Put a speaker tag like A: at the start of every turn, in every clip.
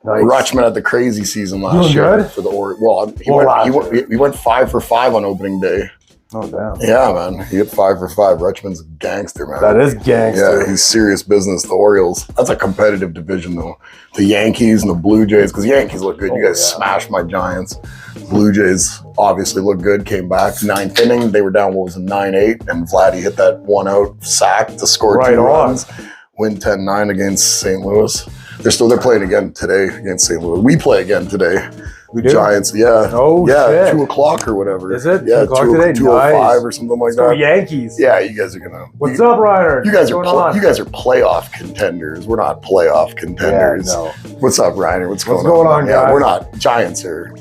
A: Nice.
B: Rutschman had the crazy season last year
A: good?
B: for the Orioles. Well, he went 5 for 5 on opening day.
A: Oh, damn.
B: Yeah, man. He hit 5 for 5. Rutschman's a gangster, man.
A: That is gangster.
B: Yeah, he's serious business. The Orioles. That's a competitive division, though. The Yankees and the Blue Jays, because the Yankees look good. You guys smashed my Giants. Blue Jays obviously look good. Came back 9th inning. They were down, 9-8, and Vladdy hit that 1-out sack to score 2 runs. Win 10-9 against St. Louis. They're playing again today against St. Louis. We play again today.
A: We do?
B: Giants, yeah.
A: Oh,
B: yeah,
A: shit.
B: 2 o'clock or whatever.
A: Is it?
B: Yeah,
A: 2 o'clock today?
B: 2:05 or something like that.
A: Yankees.
B: Yeah, you guys are gonna.
A: What's up, Ryder?
B: You guys are playoff contenders. We're not playoff contenders.
A: Yeah, no.
B: What's up, Ryder? What's going
A: on,
B: Yeah,
A: guys?
B: we're not. Giants are.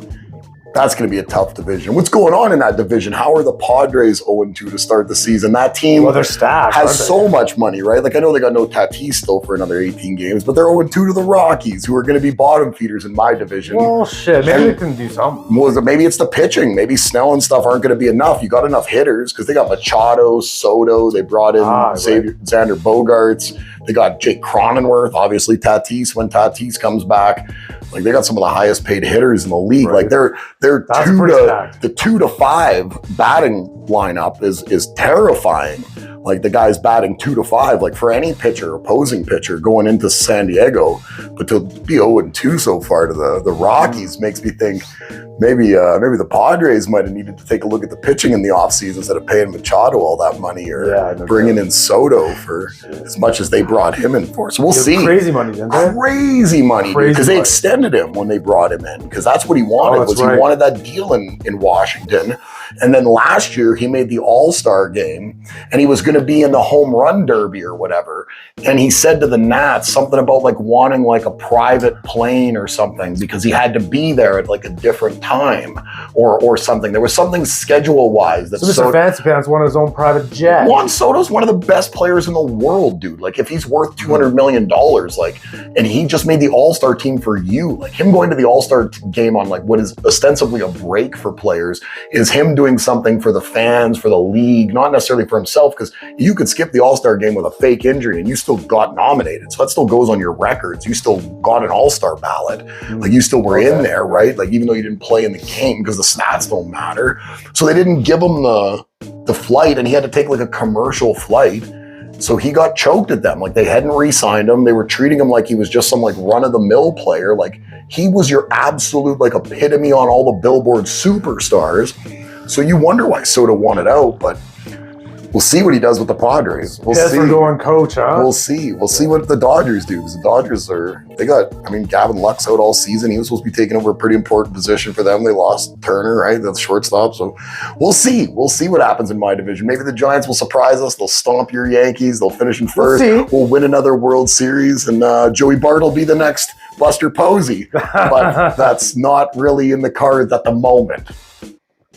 B: That's going to be a tough division. What's going on in that division? How are the Padres 0-2 to start the season? That team
A: they're stacked,
B: has so much money, right? Like, I know they got no Tatis still for another 18 games, but they're 0-2 to the Rockies, who are going to be bottom feeders in my division.
A: Well, shit. Maybe they can do something.
B: Maybe it's the pitching. Maybe Snell and stuff aren't going to be enough. You got enough hitters because they got Machado, Soto. They brought in Xander Bogaerts. They got Jake Cronenworth, obviously Tatis when Tatis comes back. Like, they got some of the highest paid hitters in the league. Right. Like, the 2 to 5 batting lineup is terrifying. Like, the guy's batting 2 to 5, like, for any pitcher, opposing pitcher going into San Diego, but to be 0-2 so far to the Rockies makes me think maybe the Padres might have needed to take a look at the pitching in the offseason instead of paying Machado all that money or bringing in Soto for as much as they brought him in for. So we'll see.
A: Crazy money, didn't they?
B: Crazy money, because they extended him when they brought him in, because that's what he wanted. He wanted that deal in Washington. And then last year he made the All-Star game and he was going to be in the home run derby or whatever. And he said to the Nats something about like wanting like a private plane or something because he had to be there at like a different time or something. There was something schedule-wise.
A: So Mr. Fancy Pants wanted his own private jet.
B: Juan Soto's one of the best players in the world, dude. Like, if he's worth $200 million, like, and he just made the All-Star team for you, like, him going to the All-Star game on like what is ostensibly a break for players is him doing something for the fans, for the league, not necessarily for himself, because you could skip the All-Star game with a fake injury and you still got nominated. So that still goes on your records. You still got an All-Star ballot. Like, you still were in there, right? Like, even though you didn't play in the game because the stats don't matter. So they didn't give him the flight, and he had to take like a commercial flight. So he got choked at them. Like, they hadn't re-signed him. They were treating him like he was just some like run-of-the-mill player. Like, he was your absolute like epitome on all the Billboard superstars. So you wonder why Soto wanted out, but we'll see what he does with the Padres. We'll see.
A: We're going coach, huh?
B: We'll see. We'll see what the Dodgers do. Because the Dodgers Gavin Lux out all season. He was supposed to be taking over a pretty important position for them. They lost Turner, right? That's shortstop. So we'll see. We'll see what happens in my division. Maybe the Giants will surprise us. They'll stomp your Yankees. They'll finish in first. We'll win another World Series. And Joey Bart will be the next Buster Posey. But that's not really in the cards at the moment.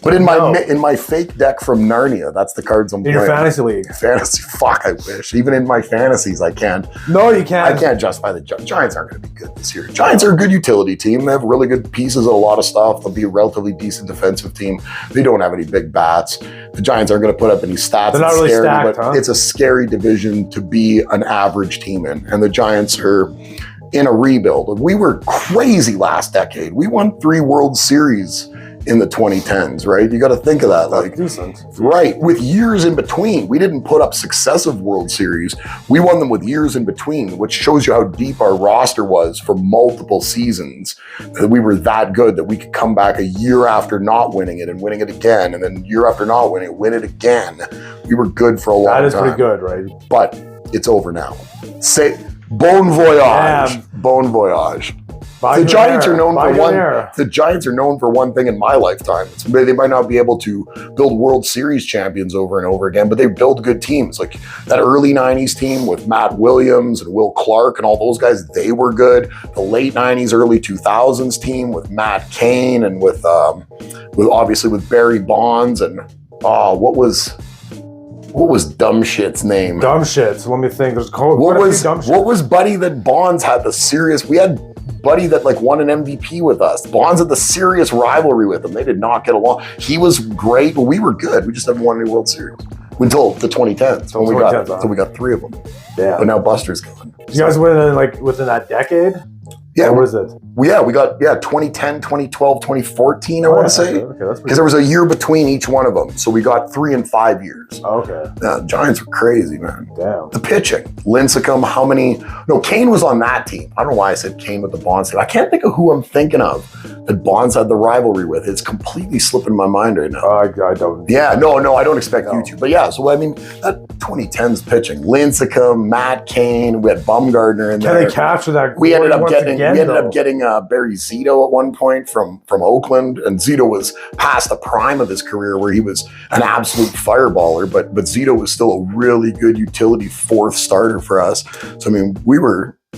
B: But in my fake deck from Narnia, that's the cards I'm playing.
A: In your fantasy league.
B: Fantasy, fuck, I wish. Even in my fantasies, I can't.
A: No, you can't.
B: I can't justify the Giants aren't going to be good this year. Giants are a good utility team. They have really good pieces of a lot of stuff. They'll be a relatively decent defensive team. They don't have any big bats. The Giants aren't going to put up any stats.
A: They're not really stacked, huh?
B: It's a scary division to be an average team in. And the Giants are in a rebuild. We were crazy last decade. We won 3 World Series in the 2010s, right? You got to think of that. Like,
A: decent.
B: Right, with years in between. We didn't put up successive World Series. We won them with years in between, which shows you how deep our roster was for multiple seasons. That we were that good that we could come back a year after not winning it and winning it again, and then year after not winning it, win it again. We were good for a long time.
A: That is pretty good, right?
B: But it's over now. Say, bon voyage.
A: Damn.
B: Bon voyage. The Giants are known for one thing in my lifetime. They might not be able to build World Series champions over and over again, but they build good teams. Like that early 90s team with Matt Williams and Will Clark and all those guys, they were good. The late 90s, early 2000s team with Matt Cain and with obviously with Barry Bonds and what was dumb shit's name?
A: Dumb shits. Let me think. There's
B: what was Buddy that Bonds had the serious? We had Buddy that like won an MVP with us. Bonds had the serious rivalry with him. They did not get along. He was great, but we were good. We just haven't won any World Series until the 2010s. When we got 3 of them.
A: Yeah.
B: But now Buster's gone.
A: You guys win like within that decade?
B: Yeah,
A: What is it?
B: we got 2010, 2012, 2014, I want to say.
A: Okay, that's
B: Because there was a year between each one of them. So we got 3 and 5 years.
A: Okay.
B: Giants were crazy, man.
A: Damn.
B: The pitching. Lincecum, Kane was on that team. I don't know why I said Kane with the Bonds team. I can't think of who I'm thinking of that Bonds had the rivalry with. It's completely slipping my mind right now.
A: I don't.
B: Yeah, no, I don't expect you to. But yeah, so I mean, that 2010s pitching. Lincecum, Matt Cain, we had Bumgarner in there.
A: Can they capture that?
B: We ended up
A: once
B: getting
A: again,
B: getting Barry Zito at one point from Oakland, and Zito was past the prime of his career where he was an absolute fireballer, but Zito was still a really good utility fourth starter for us. So I mean,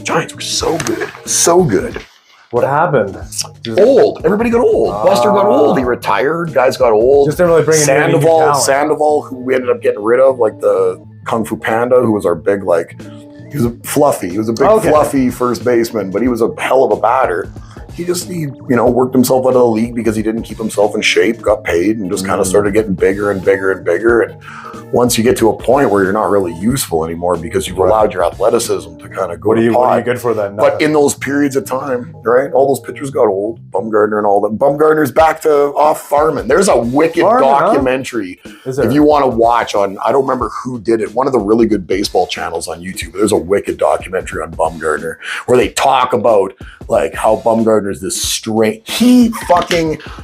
B: Giants were so good.
A: What happened?
B: Old. Everybody got old. Buster got old. He retired. Guys got old.
A: Just didn't really bring in any new
B: Sandoval, who we ended up getting rid of, like the Kung Fu Panda, who was our big, he was a fluffy. He was a big fluffy first baseman, but he was a hell of a batter. He worked himself out of the league because he didn't keep himself in shape, got paid, and just kind of started getting bigger and bigger and bigger. And once you get to a point where you're not really useful anymore because you've allowed your athleticism to kind of go to pot.
A: What are you good for then?
B: But in those periods of time, right, all those pitchers got old. Bumgarner and all that. Bumgarner's back to off farming. There's a wicked documentary if you want to watch on, I don't remember who did it, one of the really good baseball channels on YouTube. There's a wicked documentary on Bumgarner where they talk about how Bumgarner's this straight.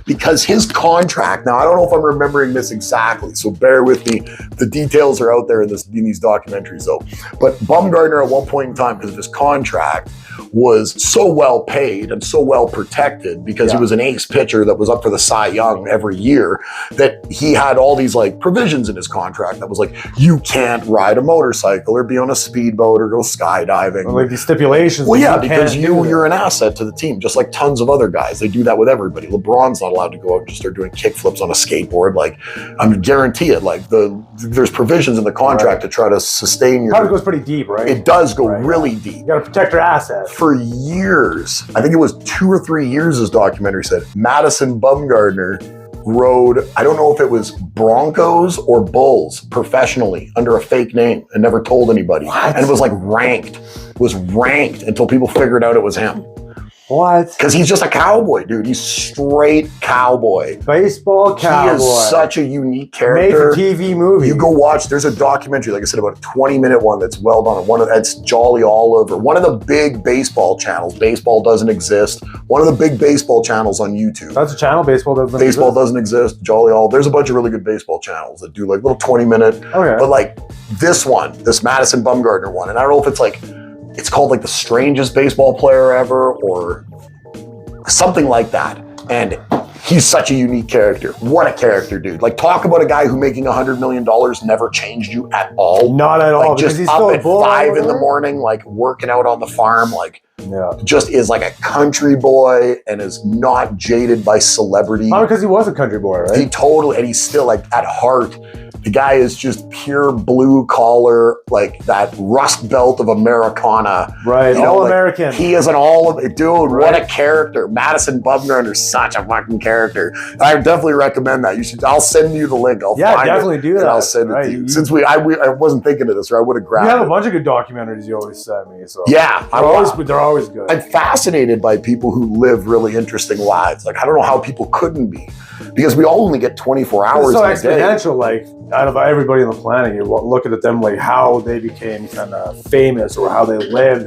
B: Because his contract, now I don't know if I'm remembering this exactly, so bear with me. The details are out there in these documentaries though. But Bumgarner at one point in time, because of his contract, was so well paid and so well protected because he was an ace pitcher that was up for the Cy Young every year, that he had all these provisions in his contract that was you can't ride a motorcycle or be on a speedboat or go skydiving.
A: Like these stipulations.
B: Well, yeah, because you're an asset to the team, just like tons of other guys. They do that with everybody. LeBron's not allowed to go out and just start doing kickflips on a skateboard. I'm guarantee it. There's provisions in the contract to try to sustain your.
A: Probably goes pretty deep, right?
B: It does go really deep.
A: You got to protect your assets.
B: For years, I think it was 2 or 3 years, this documentary said, Madison Bumgarner rode, I don't know if it was Broncos or Bulls professionally under a fake name and never told anybody.
A: What?
B: And it was ranked until people figured out it was him.
A: What?
B: Because he's just a cowboy, dude. He's straight cowboy.
A: Baseball cowboy.
B: He is such a unique character.
A: Made for TV movie.
B: You go watch, there's a documentary, like I said, about a 20-minute one that's well done. It's Jolly Oliver, one of the big baseball channels. Baseball Doesn't Exist. One of the big baseball channels on YouTube.
A: That's a channel, Baseball Doesn't Exist.
B: Baseball Doesn't Exist, Jolly Oliver. There's a bunch of really good baseball channels that do little 20-minute.
A: Okay.
B: But this Madison Bumgarner one, and I don't know if it's called the strangest baseball player ever or something like that. And he's such a unique character. What a character, dude. Talk about a guy who making $100 million never changed you at all.
A: Not at all.
B: Just
A: he's
B: up at 5 in the morning, working out on the farm, just is a country boy and is not jaded by celebrity.
A: Probably because he was a country boy, right?
B: And he's still at heart, the guy is just pure blue collar, that Rust Belt of Americana.
A: Right, all-American.
B: He is dude, what a character. Madison Bumgarner is such a fucking character. I definitely recommend that. I'll send you the link. I'll find
A: definitely
B: it,
A: do that.
B: And I'll send it to you. Since I wasn't thinking of this, or I would have grabbed it.
A: You have a bunch of good documentaries you always send me. So
B: yeah.
A: They're always good.
B: I'm fascinated by people who live really interesting lives. I don't know how people couldn't be. Because we all only get 24 hours
A: so
B: in a day.
A: exponential, out of everybody on the planet, you're looking at them how they became kind of famous or how they lived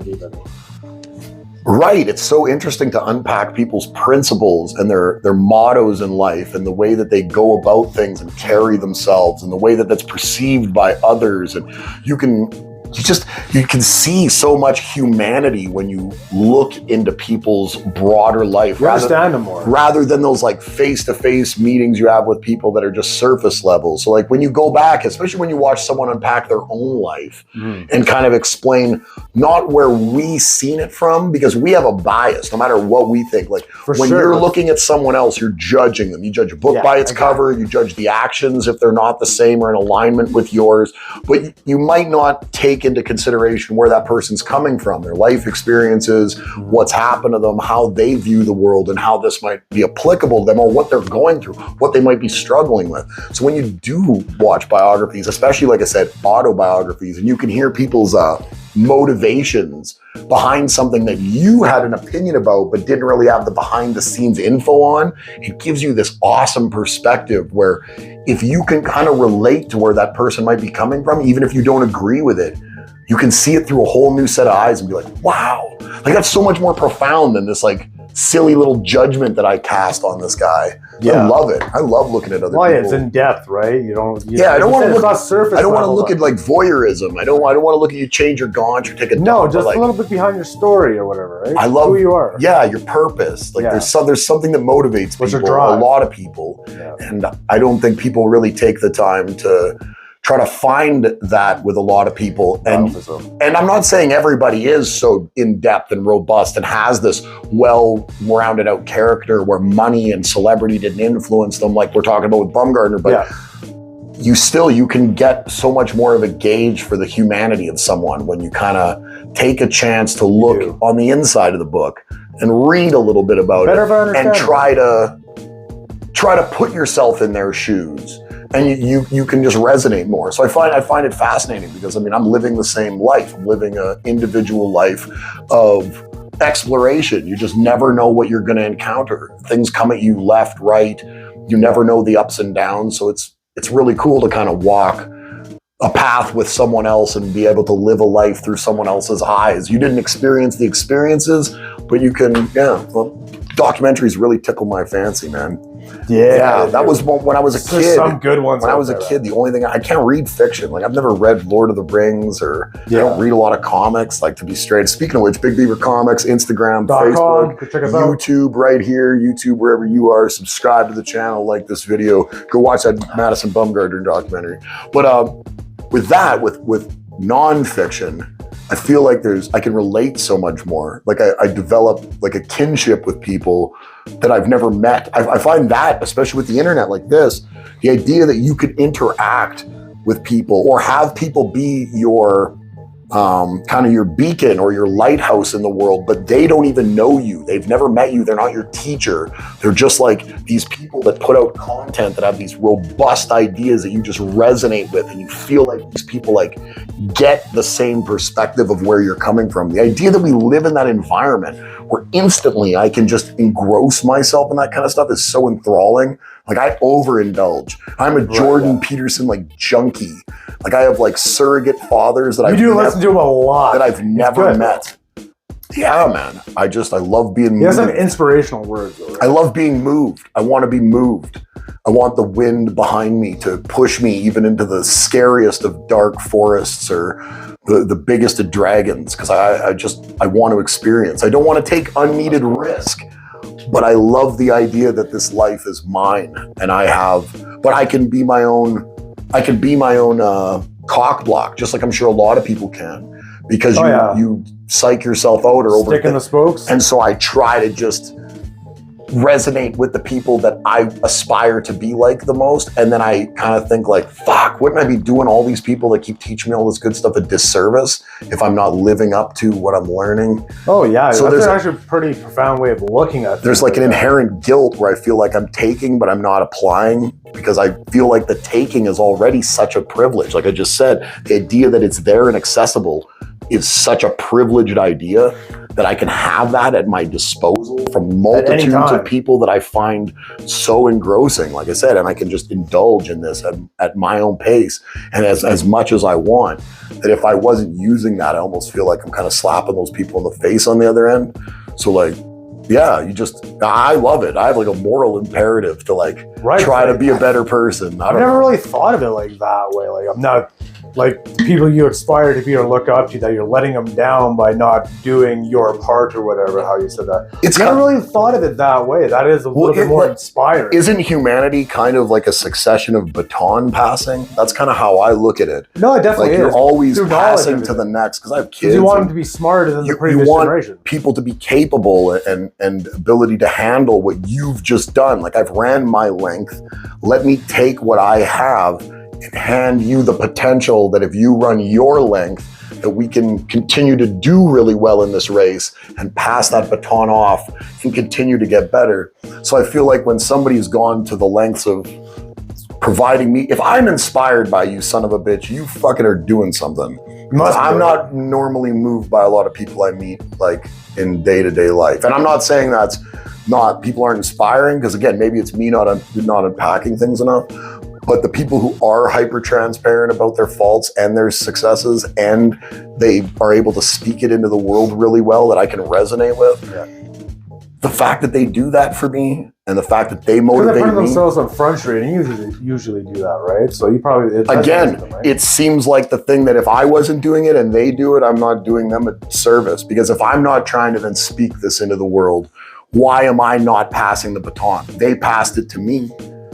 A: even.
B: Right. It's so interesting to unpack people's principles and their mottos in life and the way that they go about things and carry themselves and the way that that's perceived by others. And you can see so much humanity when you look into people's broader life.
A: You understand them more.
B: Rather than those face-to-face meetings you have with people that are just surface level. So when you go back, especially when you watch someone unpack their own life and kind of explain not where we seen it from, because we have a bias no matter what we think. You're looking at someone else, you're judging them. You judge a book by its cover, you judge the actions if they're not the same or in alignment with yours, but you might not take into consideration where that person's coming from, their life experiences, what's happened to them, how they view the world, and how this might be applicable to them or what they're going through, what they might be struggling with. So when you do watch biographies, especially, like I said, autobiographies, and you can hear people's motivations behind something that you had an opinion about but didn't really have the behind the scenes info on, it gives you this awesome perspective where if you can kind of relate to where that person might be coming from, even if you don't agree with it, you can see it through a whole new set of eyes and be like, wow, like that's so much more profound than this like silly little judgment that I cast on this guy.
A: Yeah.
B: I love it. I love looking at other people.
A: It's in depth, right? You don't.
B: I don't want to look.
A: Surface
B: I don't want to
A: level,
B: look at like voyeurism. I don't want to look at you change your gaunch or take a
A: no,
B: dump,
A: just
B: like,
A: a little bit behind your story or whatever, right?
B: I love
A: who you are.
B: Yeah, your purpose. Like there's something that motivates
A: What's your
B: people,
A: drive?
B: a lot of people, and I don't think people really take the time to try to find that with a lot of people. And I'm not saying everybody is so in depth and robust and has this well-rounded out character where money and celebrity didn't influence them, like we're talking about with Bumgardner, but you can get so much more of a gauge for the humanity of someone when you kind of take a chance to look on the inside of the book and read a little bit about it and try to put yourself in their shoes. And you can just resonate more. So I find it fascinating because I mean I'm living the same life. I'm living an individual life of exploration. You just never know what you're going to encounter. Things come at you left, right. You never know the ups and downs. So it's really cool to kind of walk a path with someone else and be able to live a life through someone else's eyes. You didn't experience the experiences, but you can. Documentaries really tickle my fancy, man. Yeah, that was when I was a kid.
A: There's some good ones.
B: When I was a kid, the only thing I can't read fiction. Like I've never read Lord of the Rings or I don't read a lot of comics. Like to be straight. Speaking of which, Big Beaver Comics, Instagram, Facebook,
A: check us out.
B: YouTube, right here, YouTube wherever you are. Subscribe to the channel, like this video. Go watch that Madison Bumgardner documentary. But with nonfiction, I feel like I can relate so much more. Like I develop like a kinship with people that I've never met. I find that, especially with the internet like this, the idea that you could interact with people or have people be your kind of your beacon or your lighthouse in the world, but they don't even know you. They've never met you. They're not your teacher. They're just like these people that put out content that have these robust ideas that you just resonate with, and you feel like these people like get the same perspective of where you're coming from. The idea that we live in that environment where instantly I can just engross myself in that kind of stuff is so enthralling. Like I overindulge. I'm a Jordan Peterson like junkie. Like I have like surrogate fathers that
A: listen to him a lot
B: that I've never met. Yeah, man. I love being moved.
A: He has some inspirational words, though, right?
B: I love being moved. I want to be moved. I want the wind behind me to push me even into the scariest of dark forests or the biggest of dragons, because I want to experience. I don't want to take unneeded risk, but I love the idea that this life is mine and but I can be my own cock block, just like I'm sure a lot of people can, because you psych yourself out or
A: stick in the spokes.
B: And so I try to just resonate with the people that I aspire to be like the most. And then I kind of think like, fuck, wouldn't I be doing all these people that keep teaching me all this good stuff a disservice if I'm not living up to what I'm learning?
A: Oh yeah,
B: so
A: that's actually a pretty profound way of looking at it.
B: There's like an inherent guilt where I feel like I'm taking, but I'm not applying, because I feel like the taking is already such a privilege. Like I just said, the idea that it's there and accessible is such a privileged idea that I can have that at my disposal from multitudes of people that I find so engrossing, like I said, and I can just indulge in this at my own pace and as much as I want. That if I wasn't using that, I almost feel like I'm kind of slapping those people in the face on the other end. So like, yeah, I love it. I have like a moral imperative to like try to be a better person.
A: I've never really thought of it like that way. Like I'm not like the people you aspire to be or look up to, that you're letting them down by not doing your part or whatever, how you said that. I never really thought of it that way. That is a little bit more inspiring.
B: Isn't humanity kind of like a succession of baton passing? That's kind of how I look at it.
A: No, it definitely
B: is. You're always passing to the next, because I have kids.
A: You want them to be smarter than the previous generation.
B: People to be capable and ability to handle what you've just done. Like I've ran my length. Let me take what I have and hand you the potential that if you run your length, that we can continue to do really well in this race and pass that baton off and continue to get better. So I feel like when somebody's gone to the lengths of providing me, if I'm inspired by you, son of a bitch, you fucking are doing something. I'm not normally moved by a lot of people I meet like in day-to-day life. And I'm not saying that's not, people aren't inspiring, because again, maybe it's me not unpacking things enough. But the people who are hyper transparent about their faults and their successes, and they are able to speak it into the world really well that I can resonate with.
A: Yeah.
B: The fact that they do that for me, and the fact that they motivate
A: they put
B: me.
A: themselves on Front Street, and usually do that, right? So you probably
B: It seems like the thing that if I wasn't doing it and they do it, I'm not doing them a service. Because if I'm not trying to then speak this into the world, why am I not passing the baton? They passed it to me.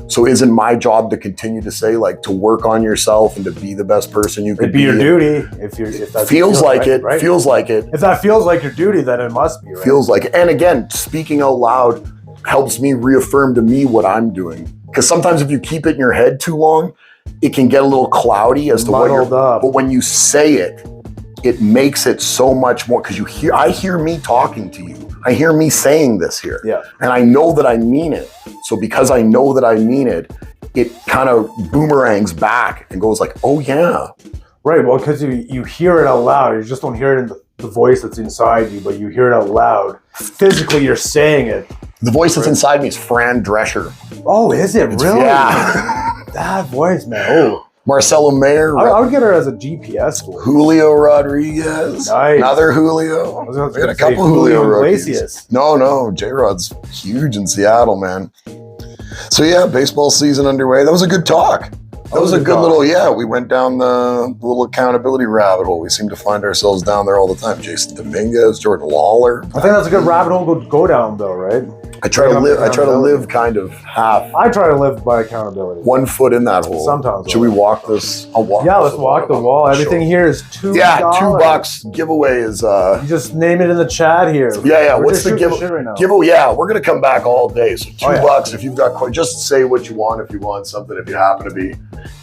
B: So isn't my job to continue to say, like, to work on yourself and to be the best person you can be?
A: It'd be your duty if that
B: feels like it. Right? Feels like it.
A: If that feels like your duty, then it must be. Right?
B: Feels like it. And again, speaking out loud helps me reaffirm to me what I'm doing. Because sometimes if you keep it in your head too long, it can get a little cloudy as to what you're. But when you say it, it makes it so much more. Because I hear me talking to you. I hear me saying this here.
A: Yeah.
B: And I know that I mean it. So because I know that I mean it, it kind of boomerangs back and goes like, oh yeah.
A: Right, well, because you hear it out loud. You just don't hear it in the voice that's inside you, but you hear it out loud. Physically, you're saying it.
B: The voice that's inside me is Fran Drescher.
A: Oh, is it really?
B: Yeah.
A: That voice, man. Oh.
B: Marcelo Mayer.
A: I would get her as a GPS voice.
B: Julio Rodriguez.
A: Nice.
B: Another Julio.
A: I was
B: we got a couple Julio
A: Iglesias.
B: No. J-Rod's huge in Seattle, man. So yeah, baseball season underway. That was a good talk. That was a good little, we went down the little accountability rabbit hole. We seem to find ourselves down there all the time. Jason Dominguez, Jordan Lawler.
A: I think that's a good rabbit hole to go down though, right?
B: I try to live kind of half.
A: I try to live by accountability.
B: 1 foot in that hole.
A: Sometimes.
B: Should we walk this? I'll walk.
A: Yeah, let's walk the wall. Everything here is $2.
B: Yeah, $2. Giveaway is.
A: You just name it in the chat here.
B: Yeah. What's the giveaway?
A: Right
B: giveaway? Yeah, we're gonna come back all day. So $2 if you've got. Just say what you want if you want something. If you happen to be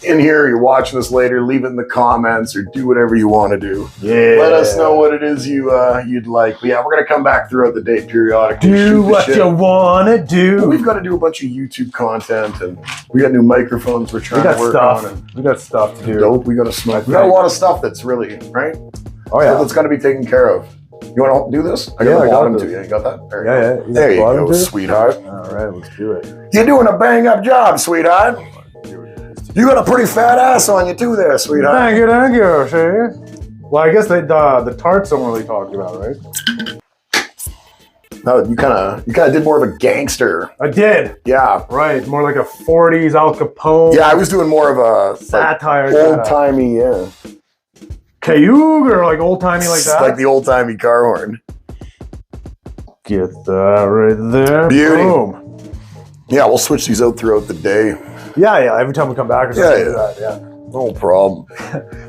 B: in here, you're watching this later. Leave it in the comments or do whatever you want to do.
A: Yeah.
B: Let us know what it is you'd like. But yeah, we're gonna come back throughout the day periodically.
A: Do what you wanna do.
B: We've got to do a bunch of YouTube content, and we got new microphones we're trying to work on. And
A: we got stuff to do.
B: Dope. We got to smoke. We got a lot of stuff that's really right.
A: Oh yeah,
B: that's got to be taken care of. You want to do this? I got the bottom too. Yeah, you got that? There you go, sweetheart.
A: All right, let's do it.
B: You're doing a bang up job, sweetheart. You got a pretty fat ass on you too, there, sweetheart.
A: Thank you. See? Well, I guess the tarts don't really talk about, right?
B: No, you kind of did more of a gangster.
A: I did.
B: Yeah.
A: Right. More like a 40s Al Capone.
B: Yeah, I was doing more of a
A: satire.
B: Like, old-timey, yeah.
A: Cayuga or like old-timey like that?
B: Like the old-timey car horn.
A: Get that right there.
B: Beauty.
A: Boom.
B: Yeah, we'll switch these out throughout the day.
A: Yeah. Every time we come back or something like that. Yeah.
B: No problem.